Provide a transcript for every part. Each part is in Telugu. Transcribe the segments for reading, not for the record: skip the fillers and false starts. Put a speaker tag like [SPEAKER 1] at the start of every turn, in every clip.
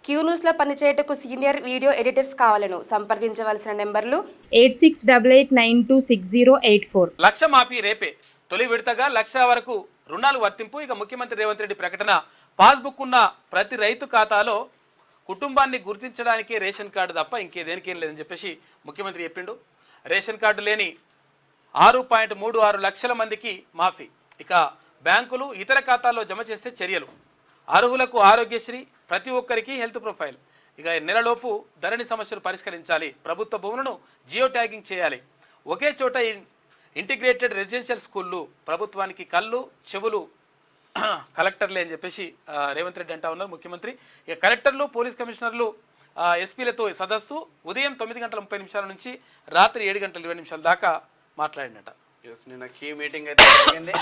[SPEAKER 1] క్యూ న్యూస్లో పనిచేయటకు సీనియర్ వీడియో ఎడిటర్స్ కావాలను సంప్రదించవలసిన నెంబర్లు
[SPEAKER 2] 8688960884.
[SPEAKER 3] లక్ష మాఫీ రేపే తొలి విడతగా లక్ష వరకు రుణాలు వర్తింపు. ఇక ముఖ్యమంత్రి రేవంత్ రెడ్డి ప్రకటన, పాస్బుక్ ఉన్న ప్రతి రైతు ఖాతాలో కుటుంబాన్ని గుర్తించడానికి రేషన్ కార్డు తప్ప ఇంకేదేనికేం లేదని చెప్పేసి ముఖ్యమంత్రి చెప్పిండు. రేషన్ కార్డు లేని 6.36 లక్షల మందికి మాఫీ. ఇక బ్యాంకులు ఇతర ఖాతాల్లో జమ చేస్తే చర్యలు. అర్హులకు ఆరోగ్యశ్రీ, ప్రతి ఒక్కరికి హెల్త్ ప్రొఫైల్. ఇక నెలలోపు ధరణి సమస్యలు పరిష్కరించాలి. ప్రభుత్వ భూములను జియో ట్యాగింగ్ చేయాలి. ఒకే చోట ఇంటిగ్రేటెడ్ రెసిడెన్షియల్ స్కూళ్ళు. ప్రభుత్వానికి కళ్ళు చెవులు కలెక్టర్లే అని చెప్పేసి రేవంత్ రెడ్డి అంటా ఉన్నారు ముఖ్యమంత్రి. ఇక కలెక్టర్లు, పోలీస్ కమిషనర్లు, ఎస్పీలతో సదస్సు ఉదయం 9:30 నుంచి రాత్రి 7:20 దాకా మాట్లాడినట.
[SPEAKER 4] నిన్న కీ మీటింగ్ అయితే జరిగింది.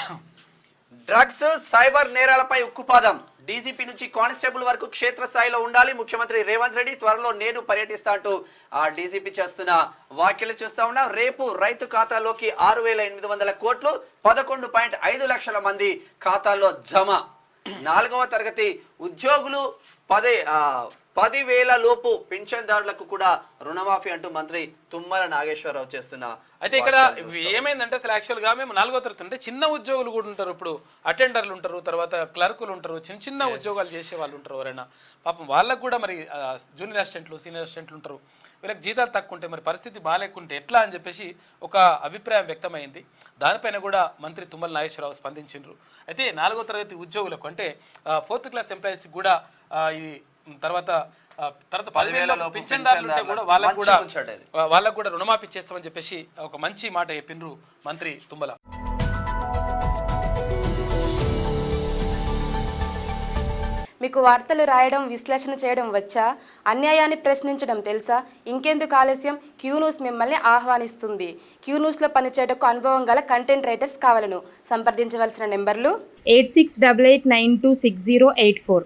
[SPEAKER 4] డ్రగ్స్, సైబర్ నేరాలపై ఉక్కుపాదం. డీజీపీ నుంచి కానిస్టేబుల్ వరకు క్షేత్రస్థాయిలో ఉండాలి. ముఖ్యమంత్రి రేవంత్ రెడ్డి త్వరలో నేను పర్యటిస్తా అంటూ ఆ డీజీపీ చేస్తున్న వ్యాఖ్యలు చూస్తా ఉన్నాం. రేపు రైతు ఖాతాలోకి 6,800 కోట్లు, 11.5 లక్షల మంది ఖాతాల్లో జమ. 4వ తరగతి ఉద్యోగులు 10,000 లోపు పింఛన్దారులకు కూడా రుణమాఫీ అంటూ మంత్రి తుమ్మల నాగేశ్వరరావు చేస్తున్న.
[SPEAKER 3] అయితే ఇక్కడ ఏమైందంటే అసలు యాక్చువల్గా మేము 4వ తరగతి అంటే చిన్న ఉద్యోగులు కూడా ఉంటారు. ఇప్పుడు అటెండర్లు ఉంటారు, తర్వాత క్లర్కులు ఉంటారు, చిన్న ఉద్యోగాలు చేసే వాళ్ళు ఉంటారు. ఎవరైనా పాపం వాళ్ళకు కూడా మరి జూనియర్ అసిస్టెంట్లు, సీనియర్ అసిస్టెంట్లు ఉంటారు. వీళ్ళకి జీతాలు తక్కువ ఉంటే మరి పరిస్థితి బాగాలేకుంటే ఎట్లా అని చెప్పేసి ఒక అభిప్రాయం వ్యక్తమైంది. దానిపైన కూడా మంత్రి తుమ్మల నాగేశ్వరరావు స్పందించారు. అయితే 4వ తరగతి ఉద్యోగులకు అంటే 4th క్లాస్ ఎంప్లాయీస్కి కూడా ఈ తర్వాత 10,000 పింఛన్దారులు ఉంటే కూడా వాళ్ళకు కూడా రుణమాఫీ చేస్తామని చెప్పేసి ఒక మంచి మాట చెప్పిండ్రు మంత్రి తుమ్మల.
[SPEAKER 1] మీకు వార్తలు రాయడం, విశ్లేషణ చేయడం వచ్చా? అన్యాయాన్ని ప్రశ్నించడం తెలుసా? ఇంకెందుకు ఆలస్యం? క్యూ న్యూస్ మిమ్మల్ని ఆహ్వానిస్తుంది. క్యూ న్యూస్లో పనిచేయటకు అనుభవం గల కంటెంట్ రైటర్స్ కావాలను సంప్రదించవలసిన నెంబర్లు
[SPEAKER 2] 8688960884.